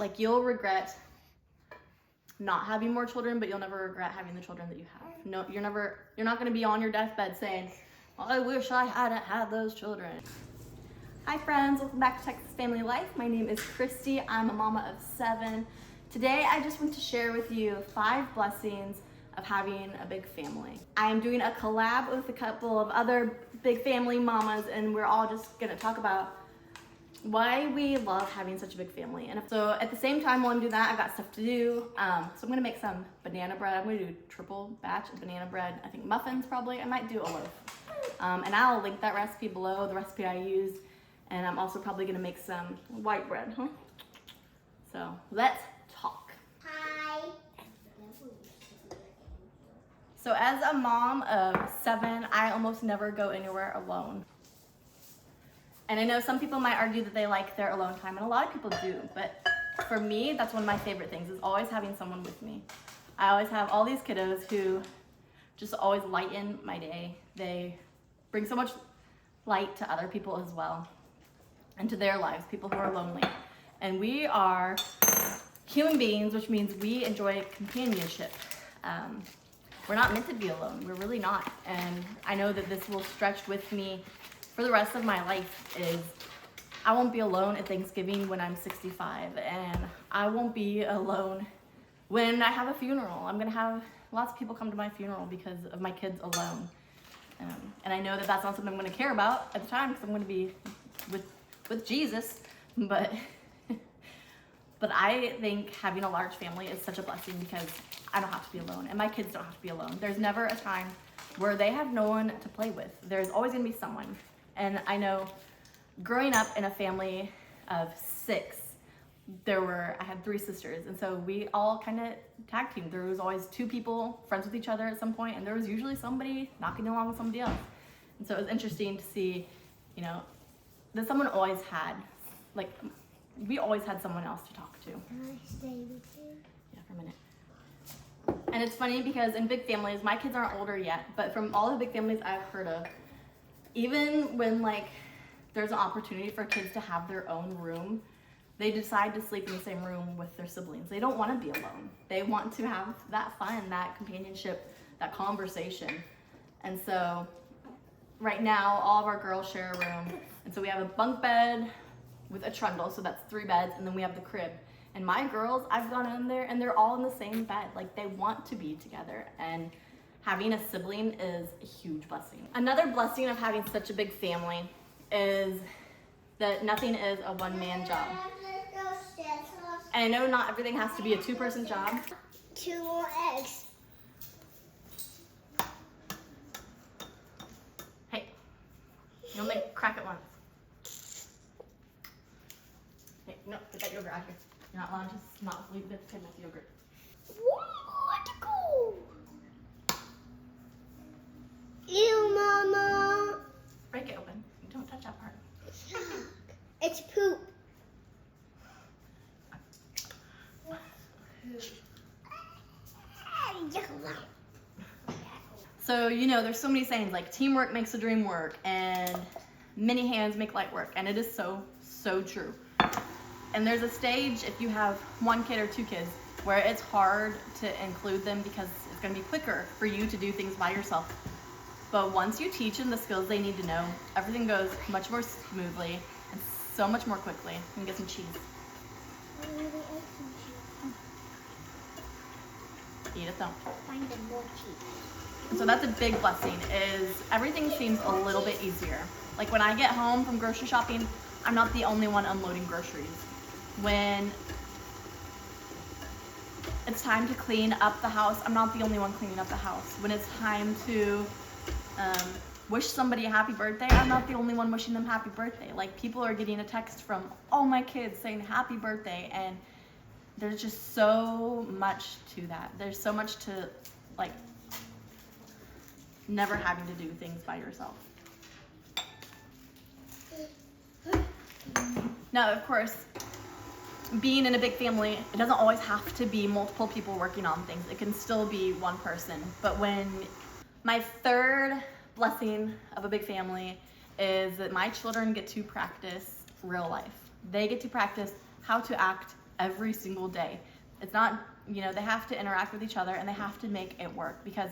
Like, you'll regret not having more children, but you'll never regret having the children that you have. No, you're not gonna be on your deathbed saying, I wish I hadn't had those children. Hi friends, welcome back to Texas Family Life. My name is Kristy. I'm a mama of 7. Today I just want to share with you 5 blessings of having a big family. I am doing a collab with a couple of other big family mamas, and we're all just gonna talk about why we love having such a big family. And so at the same time while I'm doing that, I've got stuff to do. So I'm gonna make some banana bread. I'm gonna do a triple batch of banana bread. I think muffins probably. I might do a loaf. And I'll link that recipe below, the recipe I used. And I'm also probably gonna make some white bread, huh? So let's talk. Hi. So as a mom of 7, I almost never go anywhere alone. And I know some people might argue that they like their alone time, and a lot of people do, but for me, that's one of my favorite things, is always having someone with me. I always have all these kiddos who just always lighten my day. They bring so much light to other people as well, and to their lives, people who are lonely. And we are human beings, which means we enjoy companionship. We're not meant to be alone, we're really not. And I know that this will stretch with me for the rest of my life. Is I won't be alone at Thanksgiving when I'm 65, and I won't be alone when I have a funeral. I'm gonna have lots of people come to my funeral because of my kids alone. And I know that that's not something I'm gonna care about at the time, because I'm gonna be with Jesus, but I think having a large family is such a blessing because I don't have to be alone, and my kids don't have to be alone. There's never a time where they have no one to play with. There's always gonna be someone. And I know growing up in a family of 6, I had 3 sisters, and so we all kind of tag teamed. There was always 2 people friends with each other at some point, and there was usually somebody knocking along with somebody else. And so it was interesting to see, you know, that someone always had, like, we always had someone else to talk to. Can I stay with you? Yeah, for a minute. And it's funny because in big families, my kids aren't older yet, but from all the big families I've heard of, even when like there's an opportunity for kids to have their own room, they decide to sleep in the same room with their siblings. They don't want to be alone. They want to have that fun, that companionship, that conversation. And so right now, all of our girls share a room. And so we have a bunk bed with a trundle, so that's 3 beds, and then we have the crib. And my girls, I've gone in there and they're all in the same bed. Like, they want to be together, and having a sibling is a huge blessing. Another blessing of having such a big family is that nothing is a one-man job. And I know not everything has to be a 2-person job. 2 more eggs. Hey, you'll make crack it once. Hey, no, get that yogurt out here. You're not allowed to not leave the kid with yogurt. One more to go. Ew, Mama. Break it open. Don't touch that part. It's poop. So, you know, there's so many sayings like teamwork makes the dream work, and many hands make light work, and it is so, so true. And there's a stage, if you have 1 kid or 2 kids, where it's hard to include them because it's gonna be quicker for you to do things by yourself. But once you teach them the skills they need to know, everything goes much more smoothly and so much more quickly. You can get some cheese. Eat it though. Find them more cheese. And so that's a big blessing, is everything seems a little bit easier. Like when I get home from grocery shopping, I'm not the only one unloading groceries. When it's time to clean up the house, I'm not the only one cleaning up the house. When it's time to wish somebody a happy birthday, I'm not the only one wishing them happy birthday. Like, people are getting a text from all my kids saying happy birthday, and there's just so much to that. There's so much to, like, never having to do things by yourself. Now, of course, being in a big family, it doesn't always have to be multiple people working on things. It can still be one person. But when my 3rd blessing of a big family is that my children get to practice real life. They get to practice how to act every single day. It's not, you know, they have to interact with each other and they have to make it work, because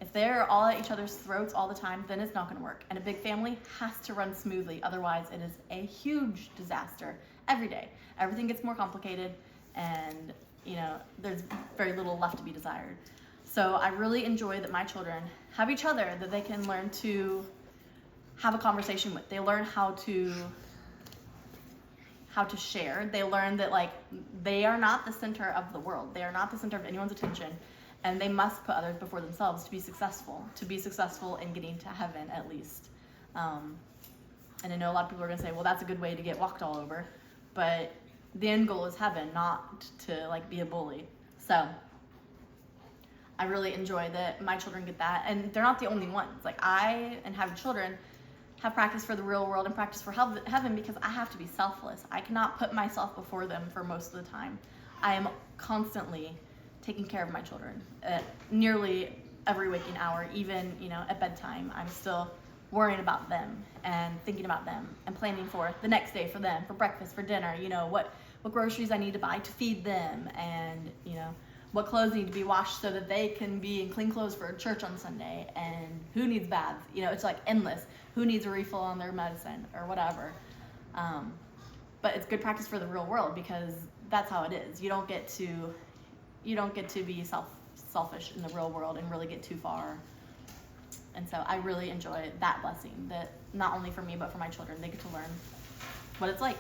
if they're all at each other's throats all the time, then it's not going to work. And a big family has to run smoothly. Otherwise, it is a huge disaster every day. Everything gets more complicated, and, you know, there's very little left to be desired. So I really enjoy that my children have each other that they can learn to have a conversation with. They learn how to share. They learn that, like, they are not the center of the world. They are not the center of anyone's attention. And they must put others before themselves to be successful in getting to heaven, at least. And I know a lot of people are gonna say, well, that's a good way to get walked all over, but the end goal is heaven, not to, like, be a bully. So I really enjoy that my children get that, and they're not the only ones. Like, I, and having children, have practice for the real world and practice for heaven, because I have to be selfless. I cannot put myself before them for most of the time. I am constantly taking care of my children at nearly every waking hour. Even, you know, at bedtime, I'm still worrying about them and thinking about them and planning for the next day for them, for breakfast, for dinner, you know, what groceries I need to buy to feed them, and, you know, what clothes need to be washed so that they can be in clean clothes for church on Sunday, and who needs baths. You know, it's like endless. Who needs a refill on their medicine or whatever. But it's good practice for the real world, because that's how it is. You don't get to be selfish in the real world and really get too far. And so I really enjoy that blessing, that not only for me but for my children, they get to learn what it's like.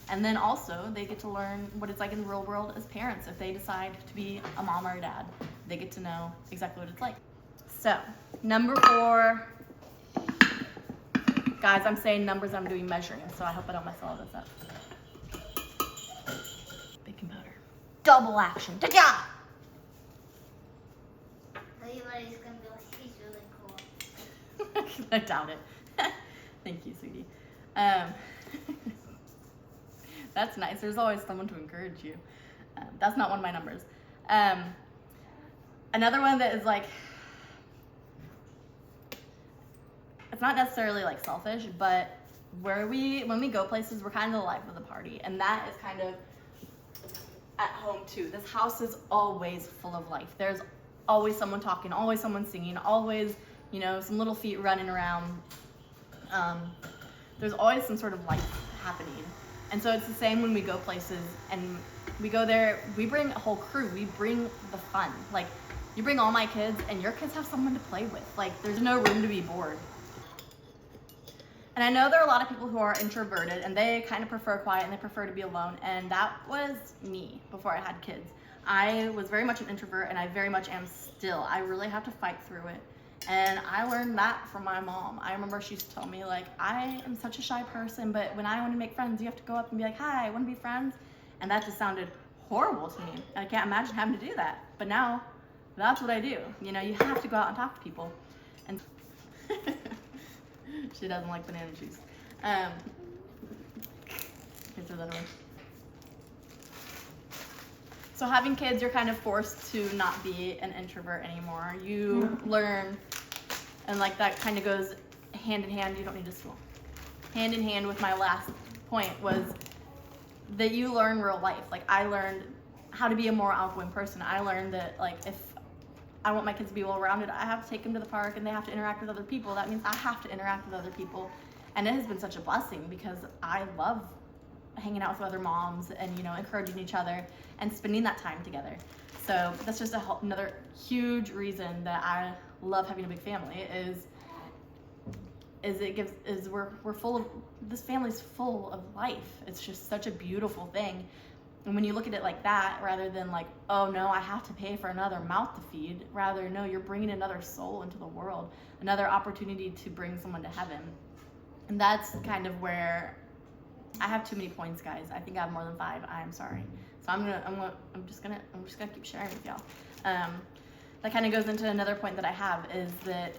And then also they get to learn what it's like in the real world as parents. If they decide to be a mom or a dad, they get to know exactly what it's like. So, number 4. Guys, I'm saying numbers, I'm doing measuring, so I hope I don't mess all of this up. Baking powder. Double action. Ta-da! Everybody's gonna be like, he's really cool. I doubt it. Thank you, sweetie. That's nice. There's always someone to encourage you. That's not one of my numbers. Another one that is like, it's not necessarily like selfish, but when we go places, we're kind of the life of the party, and that is kind of at home too. This house is always full of life. There's always someone talking, always someone singing, always, you know, some little feet running around. There's always some sort of life happening. And so it's the same when we go places and we go there, we bring a whole crew, we bring the fun. Like, you bring all my kids and your kids have someone to play with. Like, there's no room to be bored. And I know there are a lot of people who are introverted and they kind of prefer quiet and they prefer to be alone. And that was me before I had kids. I was very much an introvert, and I very much am still. I really have to fight through it. And I learned that from my mom. I remember she used to tell me, like, I am such a shy person, but when I want to make friends, you have to go up and be like, hi, I want to be friends. And that just sounded horrible to me. I can't imagine having to do that. But now, that's what I do. You know, you have to go out and talk to people. And she doesn't like banana juice. Can throw that away. So having kids, you're kind of forced to not be an introvert anymore. You learn, and like that kind of goes hand in hand. You don't need a stool. Hand in hand with my last point was that you learn real life. Like, I learned how to be a more outgoing person. I learned that, like, if I want my kids to be well-rounded, I have to take them to the park and they have to interact with other people. That means I have to interact with other people. And it has been such a blessing, because I love hanging out with other moms and, you know, encouraging each other and spending that time together. So that's just another huge reason that I love having a big family we're full of, this family's full of life. It's just such a beautiful thing. And when you look at it like that, rather than like, oh no, I have to pay for another mouth to feed, rather, no, you're bringing another soul into the world, another opportunity to bring someone to heaven. And that's kind of where I have too many points, guys. I think I have more than 5. I am sorry. So I'm just gonna keep sharing with y'all. That kind of goes into another point that I have, is that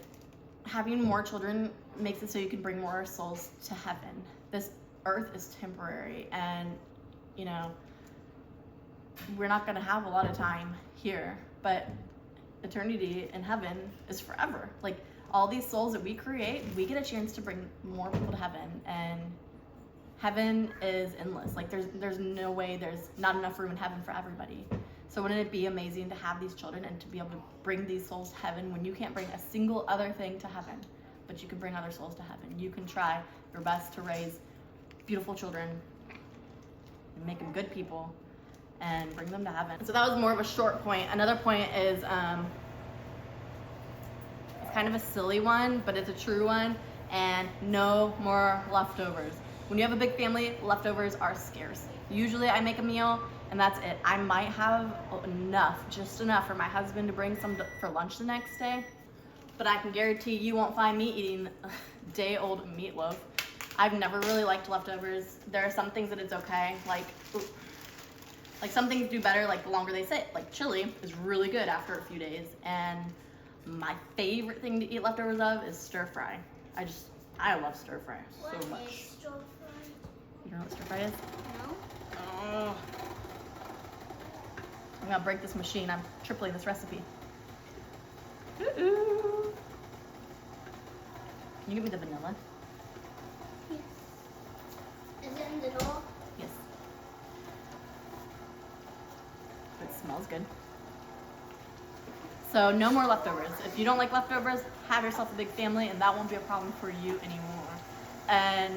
having more children makes it so you can bring more souls to heaven. This earth is temporary, and, you know, we're not gonna have a lot of time here, but eternity in heaven is forever. Like, all these souls that we create, we get a chance to bring more people to heaven and Heaven is endless. Like there's no way, there's not enough room in heaven for everybody. So wouldn't it be amazing to have these children and to be able to bring these souls to heaven when you can't bring a single other thing to heaven, but you can bring other souls to heaven. You can try your best to raise beautiful children and make them good people and bring them to heaven. So that was more of a short point. Another point is, it's kind of a silly one, but it's a true one, and no more leftovers. When you have a big family, leftovers are scarce. Usually I make a meal and that's it. I might have enough, just enough for my husband to bring some for lunch the next day, but I can guarantee you won't find me eating day-old meatloaf. I've never really liked leftovers. There are some things that it's okay, like some things do better like the longer they sit. Like chili is really good after a few days, and my favorite thing to eat leftovers of is stir fry. I love stir fry so much. What is stir fry? You know what stir fry is? No. Oh. I'm gonna break this machine. I'm tripling this recipe. Ooh. Can you give me the vanilla? Yes. Is it in the door? Yes. It smells good. So no more leftovers. If you don't like leftovers, have yourself a big family and that won't be a problem for you anymore. And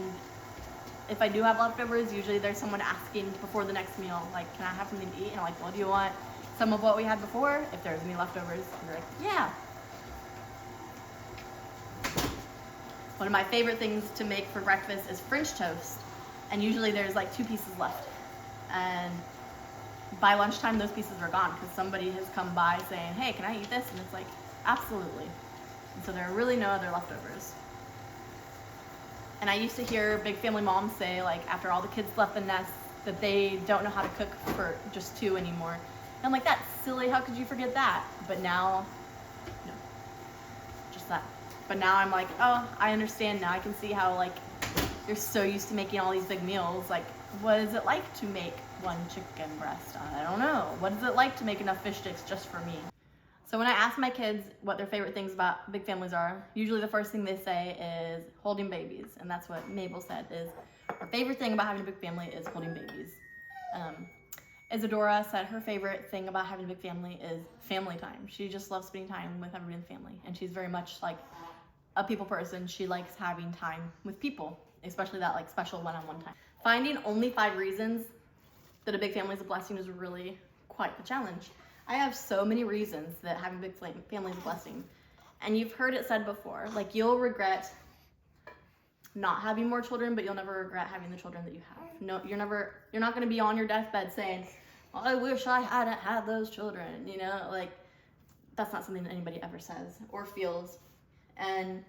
if I do have leftovers, usually there's someone asking before the next meal, like, can I have something to eat? And I'm like, well, do you want some of what we had before? If there's any leftovers, I'm like, yeah. One of my favorite things to make for breakfast is French toast. And usually there's like 2 pieces left. And by lunchtime, those pieces are gone because somebody has come by saying, hey, can I eat this? And it's like, absolutely. And so there are really no other leftovers. And I used to hear big family moms say, like, after all the kids left the nest, that they don't know how to cook for just 2 anymore. And I'm like, that's silly, how could you forget that? But now, no, just that. But now I'm like, oh, I understand now. I can see how, like, you're so used to making all these big meals. Like, what is it like to make 1 chicken breast? I don't know. What is it like to make enough fish sticks just for me? So when I ask my kids what their favorite things about big families are, usually the first thing they say is holding babies. And that's what Mabel said, is her favorite thing about having a big family is holding babies. Isadora said her favorite thing about having a big family is family time. She just loves spending time with everybody in the family. And she's very much like a people person. She likes having time with people, especially that like special one-on-one time. Finding only 5 reasons that a big family is a blessing is really quite the challenge. I have so many reasons that having a big family is a blessing. And you've heard it said before, like you'll regret not having more children, but you'll never regret having the children that you have. No, you're not gonna be on your deathbed saying, well, I wish I hadn't had those children, you know? Like, that's not something that anybody ever says or feels. And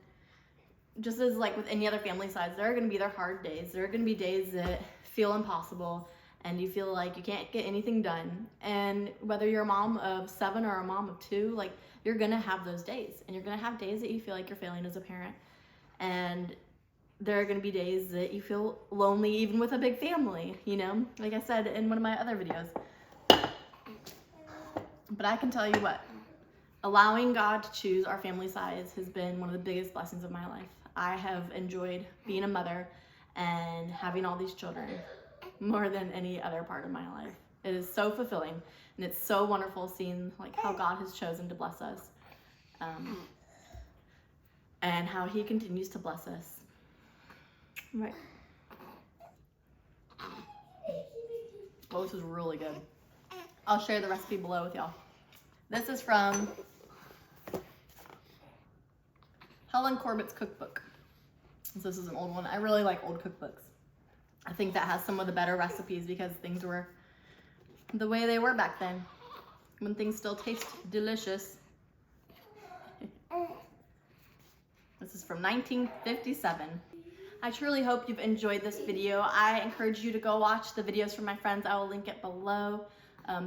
just as like with any other family size, there are gonna be their hard days. There are gonna be days that feel impossible and you feel like you can't get anything done. And whether you're a mom of 7 or a mom of 2, like you're gonna have those days. And you're gonna have days that you feel like you're failing as a parent. And there are gonna be days that you feel lonely even with a big family, you know? Like I said in one of my other videos. But I can tell you what, allowing God to choose our family size has been one of the biggest blessings of my life. I have enjoyed being a mother and having all these children more than any other part of my life. It is so fulfilling and it's so wonderful seeing like how God has chosen to bless us and how he continues to bless us. Right. Oh, this is really good. I'll share the recipe below with y'all. This is from Helen Corbett's cookbook. This is an old one. I really like old cookbooks. I think that has some of the better recipes because things were the way they were back then, when things still taste delicious. This is from 1957. I truly hope you've enjoyed this video. I encourage you to go watch the videos from my friends. I will link it below.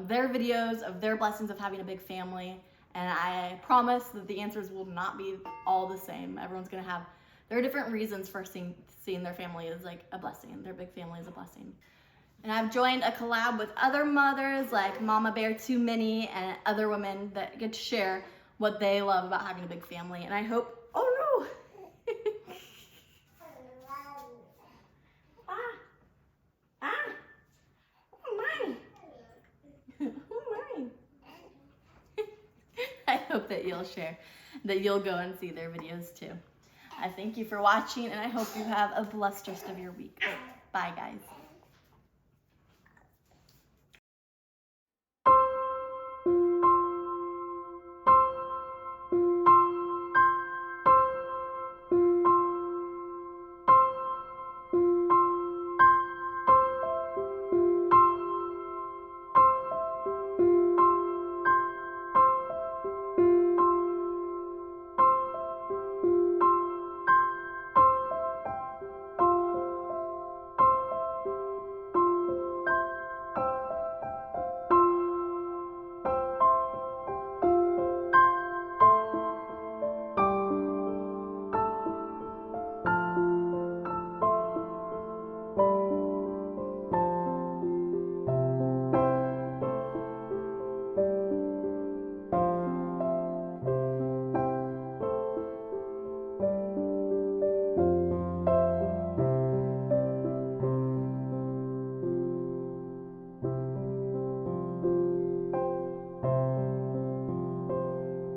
Their videos of their blessings of having a big family. And I promise that the answers will not be all the same. Everyone's gonna have there are different reasons for seeing their family as like a blessing. Their big family is a blessing. And I've joined a collab with other mothers like Mama Bear Too Many and other women that get to share what they love about having a big family. And I hope, oh no! hope that you'll share, that you'll go and see their videos too. I thank you for watching, and I hope you have a blessed rest of your week. Bye, guys.